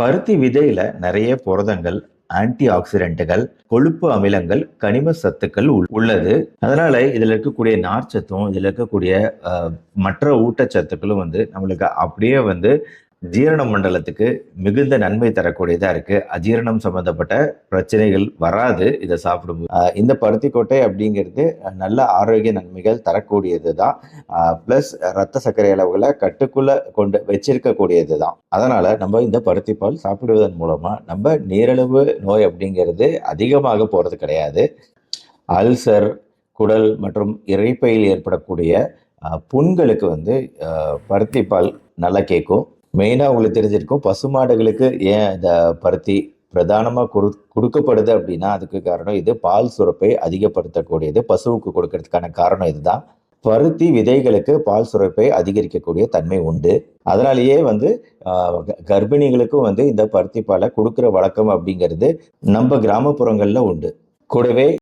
பருத்தி விதையில நிறைய புரதங்கள், ஆன்டி ஆக்சிடென்ட்டுகள், கொழுப்பு அமிலங்கள், கனிம சத்துக்கள் உள்ளது. அதனால இதுல இருக்கக்கூடிய நார்ச்சத்தும், இதுல இருக்கக்கூடிய மற்ற ஊட்டச்சத்துக்களும் நம்மளுக்கு அப்படியே ஜீரண மண்டலத்துக்கு மிகுந்த நன்மை தரக்கூடியதா இருக்கு. அஜீரணம் சம்பந்தப்பட்ட பிரச்சனைகள் வராது இதை சாப்பிடும்போது. இந்த பருத்தி கொட்டை அப்படிங்கிறது நல்ல ஆரோக்கிய நன்மைகள் தரக்கூடியது தான். பிளஸ் ரத்த சர்க்கரை அளவுகளை கட்டுக்குள்ள கொண்டு வச்சிருக்கக்கூடியது தான். அதனால நம்ம இந்த பருத்தி பால் சாப்பிடுவதன் மூலமா நம்ம நீரிழிவு நோய் அப்படிங்கிறது அதிகமாக போறது கிடையாது. அல்சர், குடல் மற்றும் இரைப்பையில் ஏற்படக்கூடிய புண்களுக்கு பருத்தி பால் நல்லா கேட்கும். மெயினாக உங்களுக்கு தெரிஞ்சிருக்கும், பசுமாடுகளுக்கு ஏன் இந்த பருத்தி பிரதானமாக கொடுக்கப்படுது அப்படின்னா அதுக்கு காரணம் இது பால் சுரப்பை அதிகப்படுத்தக்கூடியது. பசுவுக்கு கொடுக்கறதுக்கான காரணம் இதுதான். பருத்தி விதைகளுக்கு பால் சுரப்பை அதிகரிக்கக்கூடிய தன்மை உண்டு. அதனாலேயே கர்ப்பிணிகளுக்கும் இந்த பருத்தி பாலை கொடுக்குற வழக்கம் அப்படிங்கிறது நம்ம கிராமப்புறங்கள்ல உண்டு. கூடவே